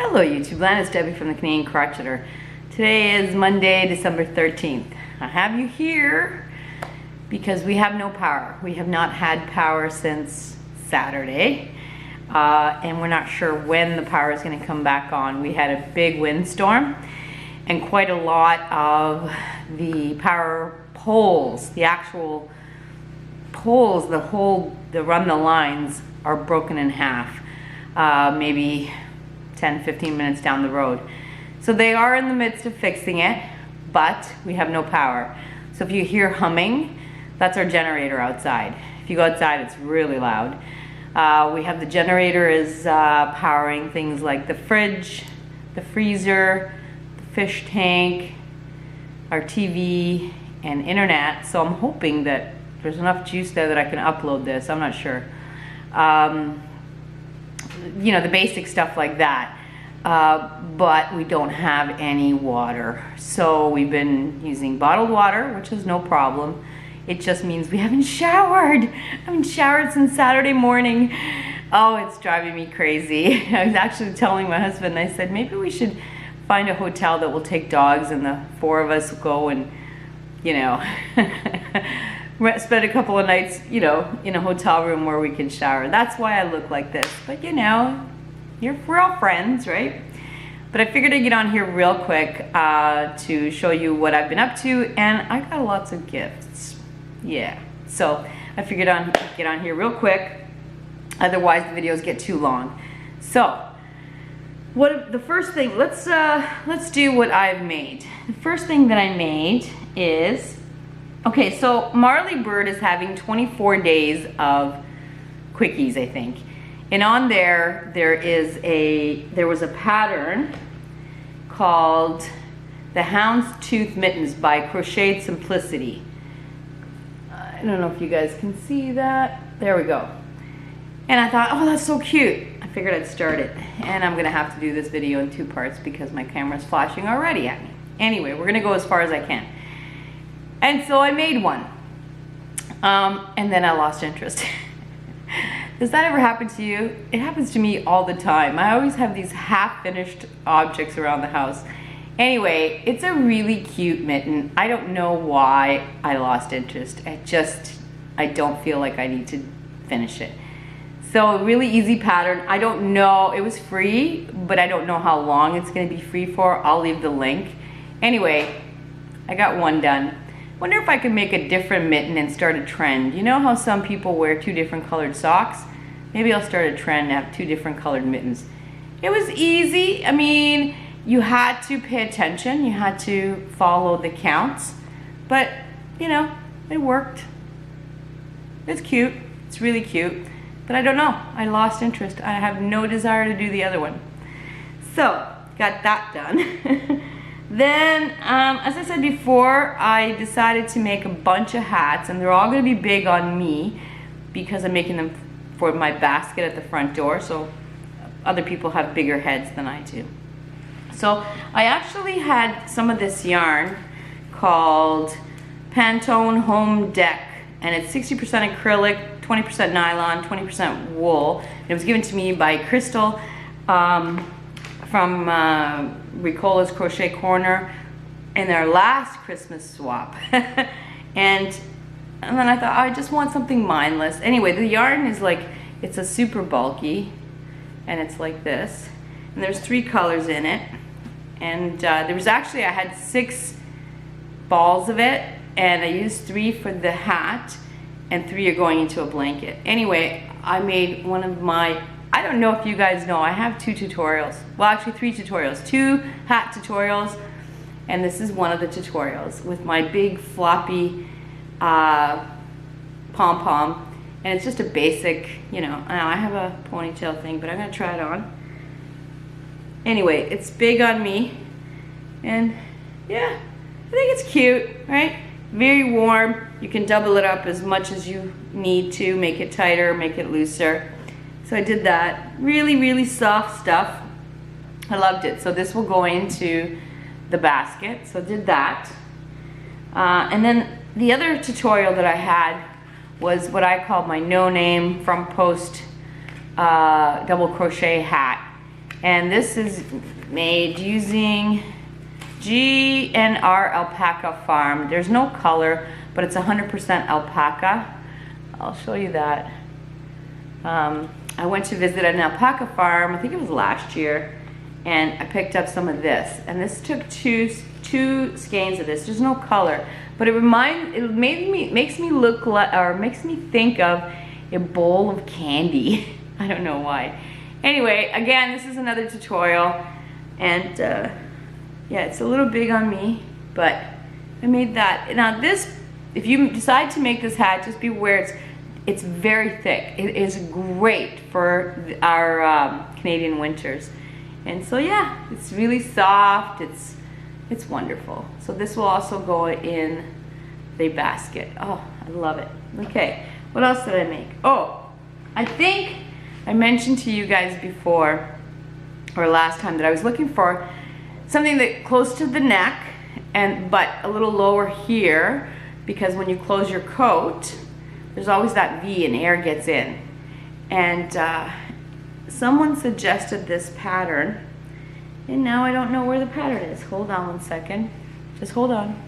Hello YouTube land, it's Debbie from the Canadian Crocheter. Today is Monday, December 13th. I have you here because we have no power. We have not had power since Saturday, and we're not sure when the power is going to come back on. We had a big windstorm and quite a lot of the power poles, the actual poles, that run the lines are broken in half, maybe 10-15 minutes down the road. So they are in the midst of fixing it, but we have no power. So if you hear humming, that's our generator outside. If you go outside, it's really loud. We have the generator is powering things like the fridge, the freezer, the fish tank, our TV, and internet. So I'm hoping that there's enough juice there that I can upload this. I'm not sure. You know, the basic stuff like that. But we don't have any water. So we've been using bottled water, which is no problem. It just means we haven't showered. I haven't showered since Saturday morning. Oh, it's driving me crazy. I was actually telling my husband, I said, maybe we should find a hotel that will take dogs and the four of us will go and, you know, spend a couple of nights, you know, in a hotel room where we can shower. That's why I look like this. But you know, we're all friends, right? But I figured I'd get on here real quick to show you what I've been up to, and I got lots of gifts. Yeah, so I figured I'd get on here real quick. Otherwise, the videos get too long. So, the first thing? Let's do what I've made. The first thing that I made is, okay, so Marley Bird is having 24 days of quickies, I think. And on there was a pattern called the Houndstooth Mittens by Crochet Simplicity. I don't know if you guys can see that. There we go. And I thought, oh, that's so cute. I figured I'd start it. And I'm gonna have to do this video in two parts because my camera's flashing already at me. Anyway, we're gonna go as far as I can. And so I made one. And then I lost interest. Does that ever happen to you? It happens to me all the time. I always have these half-finished objects around the house. Anyway, it's a really cute mitten. I don't know why I lost interest. I don't feel like I need to finish it. So a really easy pattern. I don't know, it was free, but I don't know how long it's gonna be free for. I'll leave the link. Anyway, I got one done. Wonder if I could make a different mitten and start a trend. You know how some people wear two different colored socks? Maybe I'll start a trend and have two different colored mittens. It was easy. I mean, you had to pay attention. You had to follow the counts. But, you know, it worked. It's cute. It's really cute. But I don't know. I lost interest. I have no desire to do the other one. So, got that done. Then, as I said before, I decided to make a bunch of hats, and they're all going to be big on me because I'm making them for my basket at the front door, so other people have bigger heads than I do. So I actually had some of this yarn called Pantone Home Deck, and it's 60% acrylic, 20% nylon, 20% wool. It was given to me by Crystal from Ricola's Crochet Corner in their last Christmas swap. and then I thought, oh, I just want something mindless. Anyway, the yarn is like, it's a super bulky, and it's like this. And there's 3 colors in it. And there was actually, I had 6 balls of it, and I used 3 for the hat, and 3 are going into a blanket. Anyway, I made one of my, I don't know if you guys know, I have 2 tutorials. Well, actually 3 tutorials. 2 hat tutorials, and this is one of the tutorials with my big floppy pom-pom. And it's just a basic, you know, I have a ponytail thing, but I'm gonna try it on. Anyway, it's big on me. And yeah, I think it's cute, right? Very warm. You can double it up as much as you need to, make it tighter, make it looser. So I did that. Really, really soft stuff. I loved it. So this will go into the basket. So I did that. And then the other tutorial that I had was what I called my no name from post double crochet hat. And this is made using GNR Alpaca Farm. There's no color, but it's 100% alpaca. I'll show you that. I went to visit an alpaca farm, I think it was last year, and I picked up some of this. And this took two skeins of this. There's no color, but makes me look like, or makes me think of a bowl of candy. I don't know why. Anyway, again, this is another tutorial, and yeah, it's a little big on me, but I made that. Now this, if you decide to make this hat, just be aware it's very thick. It is great for our Canadian winters. And so yeah, it's really soft, it's wonderful. So this will also go in the basket. Oh, I love it. Okay, what else did I make? Oh, I think I mentioned to you guys before, or last time, that I was looking for something that close to the neck, but a little lower here, because when you close your coat, there's always that V and air gets in. And someone suggested this pattern, and now I don't know where the pattern is. Hold on one second. Just hold on.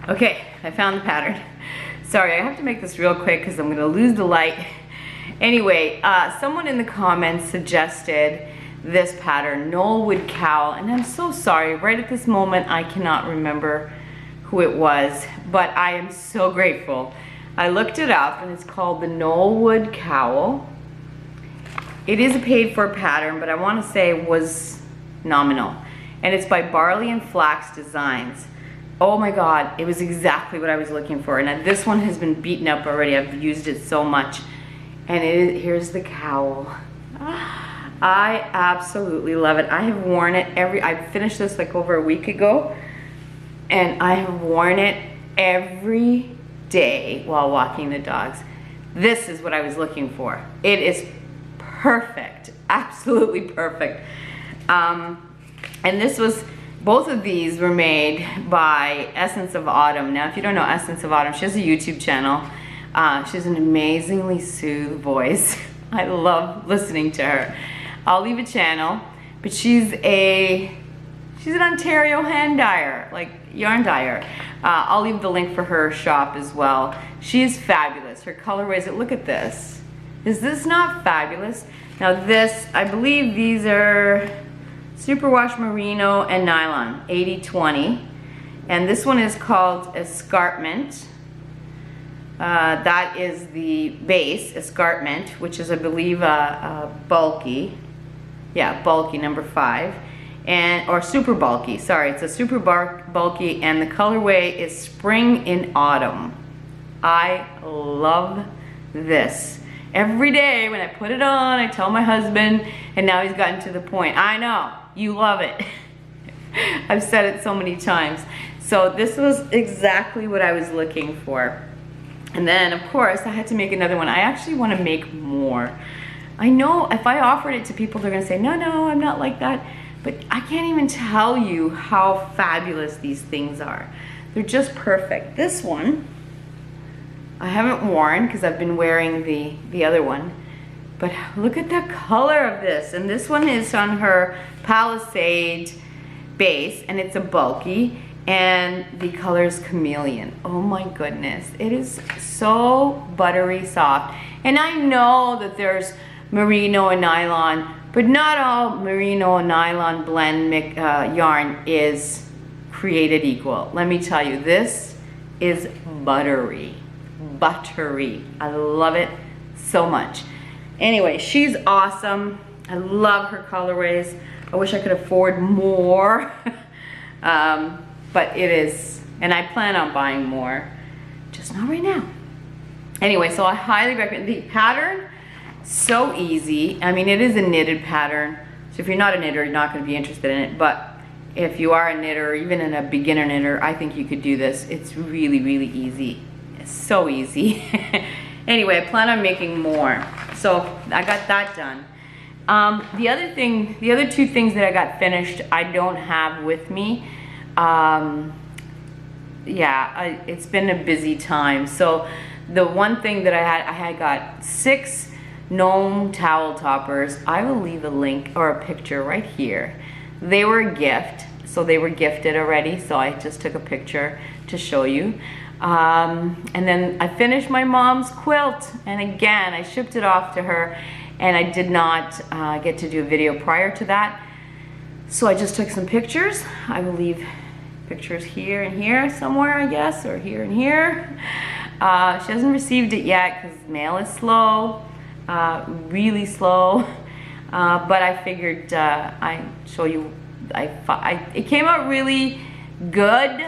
Okay, I found the pattern. Sorry, I have to make this real quick because I'm gonna lose the light. Anyway, someone in the comments suggested this pattern, Knollwood Cowl, and I'm so sorry, right at this moment I cannot remember who it was, but I am so grateful. I looked it up, and it's called the Knollwood Cowl. It is a paid for pattern, but I want to say it was nominal. And it's by Barley and Flax Designs. Oh my God, it was exactly what I was looking for. And this one has been beaten up already. I've used it so much. And here's the cowl. I absolutely love it. I have worn it I finished this like over a week ago, and I have worn it every day while walking the dogs. This is what I was looking for. It is perfect, absolutely perfect. And both of these were made by Essence of Autumn. Now, if you don't know Essence of Autumn, she has a YouTube channel. She has an amazingly soothed voice. I love listening to her. I'll leave a channel, but she's an Ontario hand dyer, like yarn dyer. I'll leave the link for her shop as well. She is fabulous. Her colorways, look at this. Is this not fabulous? Now this, I believe these are superwash merino and nylon, 80-20. And this one is called Escarpment. That is the base, Escarpment, which is, I believe, bulky. Yeah, bulky, number 5. Or super bulky, sorry, it's a super bulky, and the colorway is Spring in Autumn. I love this. Every day when I put it on, I tell my husband, and now he's gotten to the point. I know, you love it. I've said it so many times. So this was exactly what I was looking for. And then, of course, I had to make another one. I actually want to make more. I know if I offered it to people, they're going to say, no, I'm not like that. But I can't even tell you how fabulous these things are. They're just perfect. This one, I haven't worn because I've been wearing the other one. But look at the color of this. And this one is on her Palisade base, and it's a bulky. And the color is Chameleon. Oh my goodness. It is so buttery soft. And I know that there's merino and nylon, but not all merino and nylon blend yarn is created equal. Let me tell you, this is buttery. Buttery. I love it so much. Anyway, she's awesome. I love her colorways. I wish I could afford more. But it is, and I plan on buying more, just not right now. Anyway, so I highly recommend the pattern. So easy. I mean, it is a knitted pattern, so if you're not a knitter, you're not going to be interested in it. But if you are a knitter, or even in a beginner knitter, I think you could do this. It's really, really easy. It's so easy. Anyway, I plan on making more, so I got that done. The other two things that I got finished, I don't have with me. It's been a busy time. So the one thing that I had got 6 Gnome towel toppers. I will leave a link or a picture right here. They were a gift, so they were gifted already, so I just took a picture to show you. And then I finished my mom's quilt, and again I shipped it off to her, and I did not get to do a video prior to that, so I just took some pictures. I will leave pictures here and here somewhere, I guess, or here and here. She hasn't received it yet because mail is slow, really slow, but I figured I'd show you. It came out really good,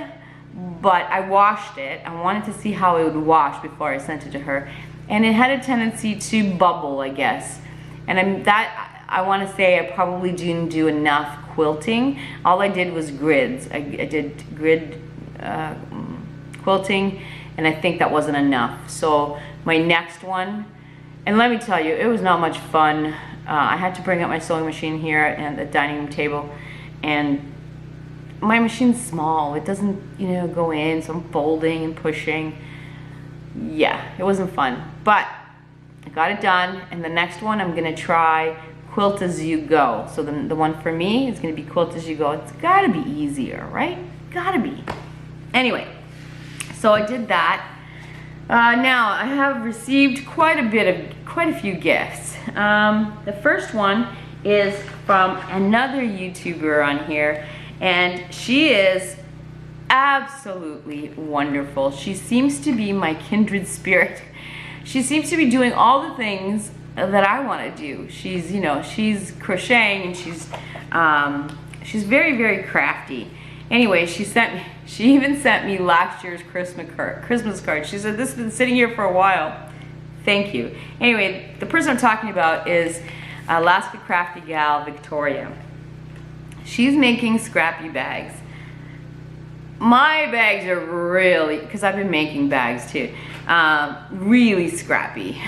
but I washed it. I wanted to see how it would wash before I sent it to her, and it had a tendency to bubble, I guess. And I want to say I probably didn't do enough quilting. All I did was grids. I did grid quilting, and I think that wasn't enough. So my next one, and let me tell you, it was not much fun. I had to bring up my sewing machine here and the dining room table, and my machine's small. It doesn't, you know, go in, so I'm folding and pushing. Yeah, it wasn't fun, but I got it done. And the next one, I'm gonna try quilt as you go. So the one for me is gonna be quilt as you go. It's gotta be easier, right? Gotta be. Anyway, so I did that. Now I have received quite a few gifts. The first one is from another YouTuber on here, and she is absolutely wonderful. She seems to be my kindred spirit. She seems to be doing all the things that I want to do. She's, you know, she's crocheting, and she's very, very crafty. Anyway, she even sent me last year's Christmas card. She said, this has been sitting here for a while. Thank you. Anyway, the person I'm talking about is Alaska Crafty gal Victoria. She's making scrappy bags. My bags are really, because I've been making bags too, really scrappy.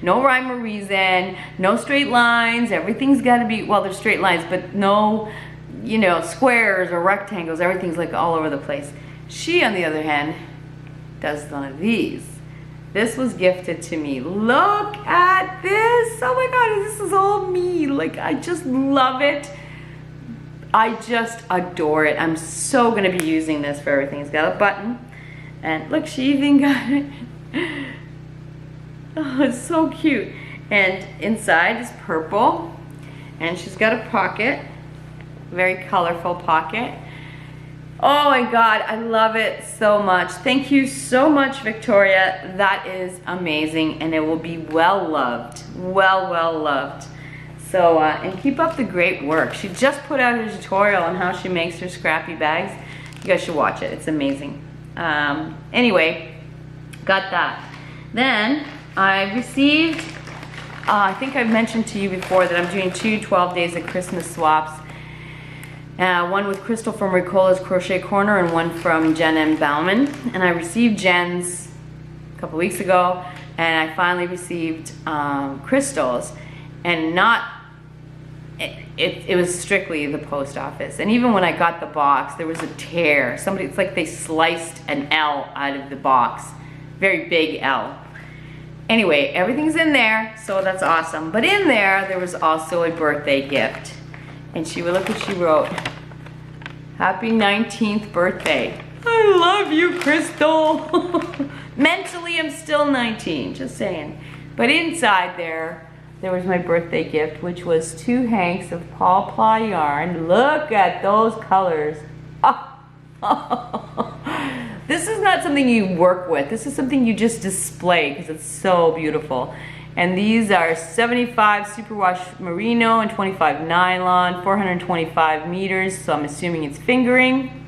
No rhyme or reason, no straight lines. Everything's got to be, well, there's straight lines, but no, you know, squares or rectangles. Everything's like all over the place. She, on the other hand, does one of these. This was gifted to me. Look at this. Oh my God, this is all me. Like, I just love it. I just adore it. I'm so gonna be using this for everything. It's got a button, and look, she even got it. Oh, it's so cute. And inside is purple, and she's got a pocket, very colorful pocket. Oh my God, I love it so much. Thank you so much, Victoria. That is amazing, and it will be well loved, well loved. So, and keep up the great work. She just put out a tutorial on how she makes her scrappy bags. You guys should watch it, it's amazing. Anyway, got that. Then I received, I think I've mentioned to you before that I'm doing 2 12 days of Christmas swaps. One with Crystal from Ricola's Crochet Corner, and one from Jen M. Bauman. And I received Jen's a couple weeks ago, and I finally received Crystal's, and not, it was strictly the post office. And even when I got the box, there was a tear. It's like they sliced an L out of the box, very big L. Anyway, everything's in there, so that's awesome. But in there was also a birthday gift. And look what she wrote. Happy 19th birthday. I love you, Crystal. Mentally, I'm still 19, just saying. But inside there was my birthday gift, which was 2 hanks of Paw Ply yarn. Look at those colors. This is not something you work with. This is something you just display because it's so beautiful. And these are 75 superwash merino and 25 nylon, 425 meters, so I'm assuming it's fingering.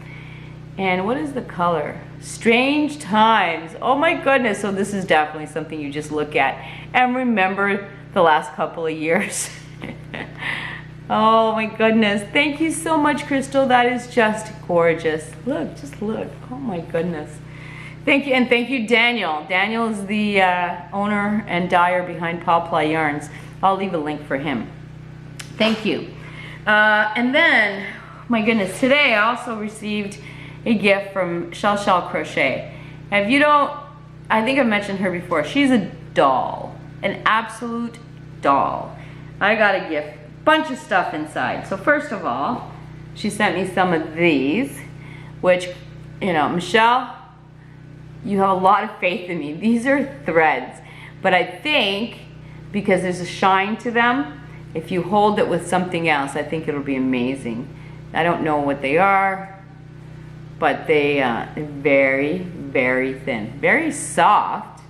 And what is the color? Strange Times. Oh my goodness, so this is definitely something you just look at and remember the last couple of years. Oh my goodness, thank you so much, Crystal. That is just gorgeous. Look, just look. Oh my goodness. Thank you, and thank you, Daniel. Daniel is the owner and dyer behind Paw Ply Yarns. I'll leave a link for him. Thank you. And then, my goodness, today I also received a gift from Chelle Crochet. And if you don't, I think I've mentioned her before. She's a doll, an absolute doll. I got a gift, bunch of stuff inside. So first of all, she sent me some of these, which, you know, Michelle, you have a lot of faith in me. These are threads, but I think because there's a shine to them, if you hold it with something else, I think it'll be amazing. I don't know what they are, but they are very, very thin. Very soft,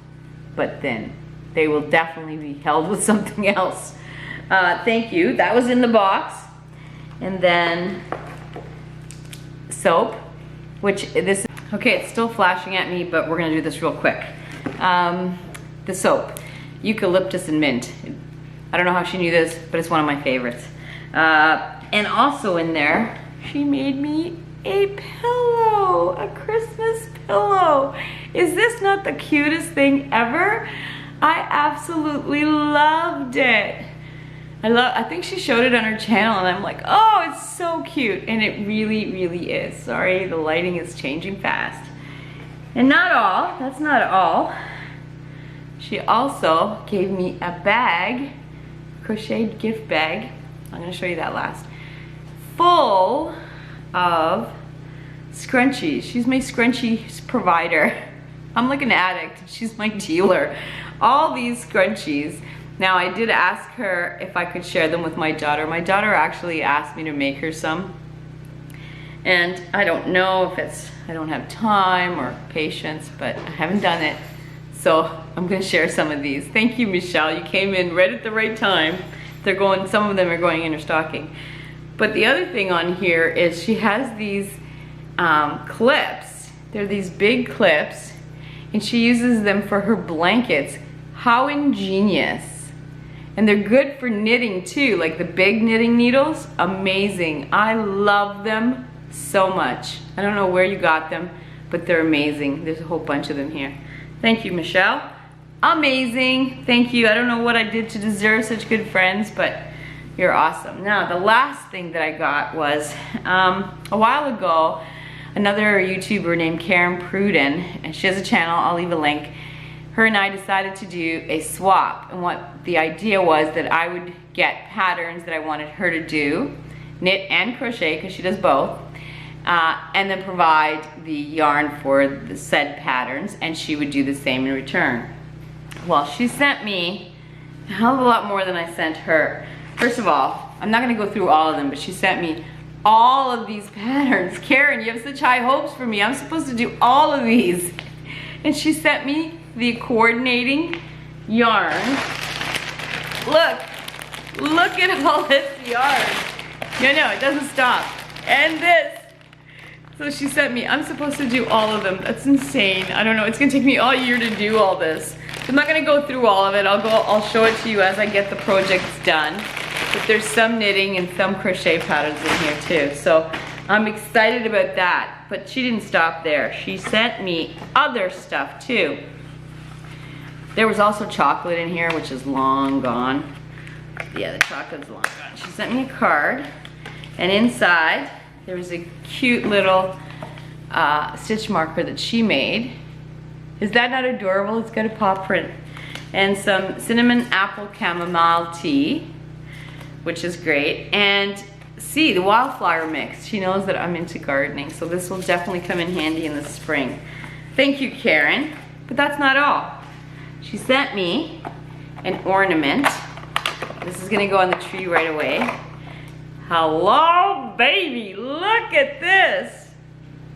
but thin. They will definitely be held with something else. Thank you. That was in the box. And then soap, which this, okay, it's still flashing at me, but we're gonna do this real quick. The soap, eucalyptus and mint. I don't know how she knew this, but it's one of my favorites. And also in there, she made me a pillow, a Christmas pillow. Is this not the cutest thing ever? I absolutely loved it. I think she showed it on her channel and I'm like, oh, it's so cute. And it really, really is. Sorry, the lighting is changing fast. And not all, that's not all. She also gave me a bag, crocheted gift bag. I'm gonna show you that last. Full of scrunchies. She's my scrunchie provider. I'm like an addict, she's my dealer. All these scrunchies. Now I did ask her if I could share them with my daughter. My daughter actually asked me to make her some. And I don't know if it's, I don't have time or patience, but I haven't done it. So I'm gonna share some of these. Thank you, Michelle. You came in right at the right time. They're going, some of them are going in her stocking. But the other thing on here is she has these clips. They're these big clips and she uses them for her blankets. How ingenious. And they're good for knitting too, like the big knitting needles. Amazing. I love them so much. I don't know where you got them, but they're amazing. There's a whole bunch of them here. Thank you, Michelle. Amazing. Thank you. I don't know what I did to deserve such good friends, but you're awesome. Now, the last thing that I got was a while ago, another YouTuber named Pruden, and she has a channel, I'll leave a link. Her and I decided to do a swap, and what the idea was that I would get patterns that I wanted her to do, knit and crochet, because she does both, and then provide the yarn for the said patterns, and she would do the same in return. Well, she sent me a hell of a lot more than I sent her. First of all, I'm not gonna go through all of them, but she sent me all of these patterns. Karen, you have such high hopes for me. I'm supposed to do all of these. And she sent me the coordinating yarn. Look at all this yarn. No, it doesn't stop. And this. So she sent me, I'm supposed to do all of them. That's insane. I don't know, it's gonna take me all year to do all this. I'm not gonna go through all of it. I'll show it to you as I get the projects done. But there's some knitting and some crochet patterns in here too. So I'm excited about that. But she didn't stop there. She sent me other stuff too. There was also chocolate in here, which is long gone. Yeah, the chocolate's long gone. She sent me a card, and inside there was a cute little stitch marker that she made. Is that not adorable? It's got a paw print. And some cinnamon apple chamomile tea, which is great. And see, the wildflower mix. She knows that I'm into gardening, so this will definitely come in handy in the spring. Thank you, Karen. But that's not all. She sent me an ornament. This is gonna go on the tree right away. Hello, baby, look at this.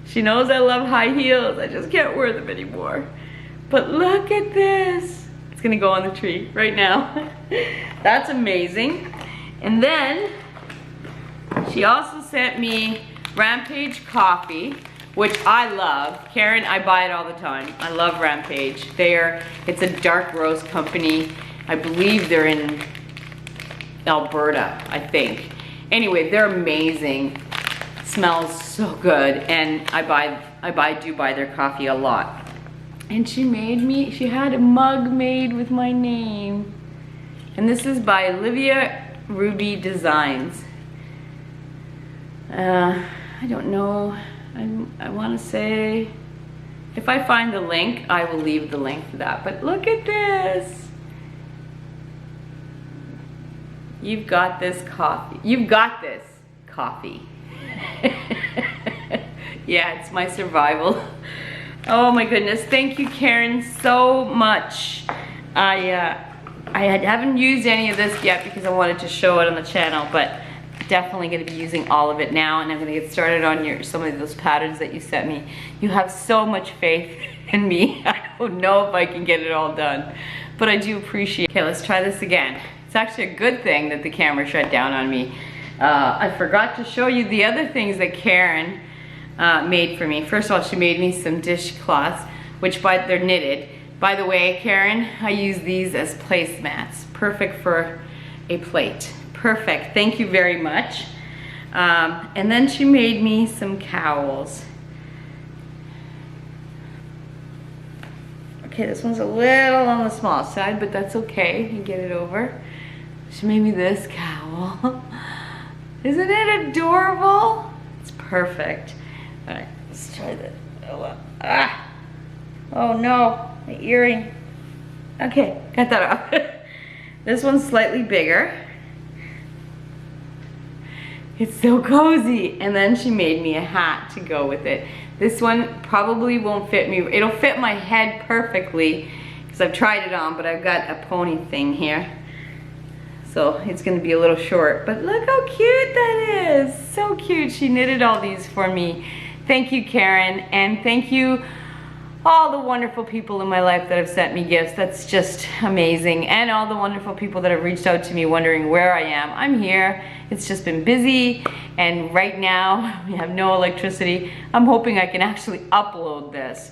She knows I love high heels. I just can't wear them anymore. But look at this. It's gonna go on the tree right now. That's amazing. And then she also sent me Rampage Coffee, which I love. Karen, I buy it all the time. I love Rampage. It's a dark roast company. I believe they're in Alberta, I think. Anyway, they're amazing. Smells so good, and I do buy their coffee a lot. And she had a mug made with my name. And this is by Olivia Ruby Designs. I don't know, I wanna say, if I find the link, I will leave the link for that. But look at this. You've got this coffee. You've got this coffee. Yeah, it's my survival. Oh my goodness. Thank you, Karen, so much. I haven't used any of this yet because I wanted to show it on the channel, but definitely going to be using all of it now, and I'm going to get started on some of those patterns that you sent me. You have so much faith in me. I don't know if I can get it all done, but I do appreciate it. Okay, let's try this again. It's actually a good thing that the camera shut down on me. I forgot to show you the other things that Karen made for me. First of all, she made me some dishcloths, which they're knitted. By the way, Karen, I use these as placemats. Perfect for a plate. Perfect, thank you very much. And then she made me some cowls. Okay, this one's a little on the small side, but that's okay, you get it over. She made me this cowl. Isn't it adorable? It's perfect. All right, let's try this. Oh no, my earring. Okay, got that off. This one's slightly bigger. It's so cozy. And then she made me a hat to go with it. This one probably won't fit me. It'll fit my head perfectly because I've tried it on, but I've got a pony thing here. So it's gonna be a little short, but look how cute that is. So cute. She knitted all these for me. Thank you, Karen, and thank you all the wonderful people in my life that have sent me gifts. That's just amazing. And all the wonderful people that have reached out to me wondering where I am. I'm here. It's just been busy, and right now we have no electricity. I'm hoping I can actually upload this.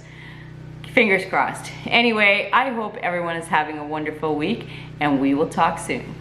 Fingers crossed. Anyway, I hope everyone is having a wonderful week, and we will talk soon.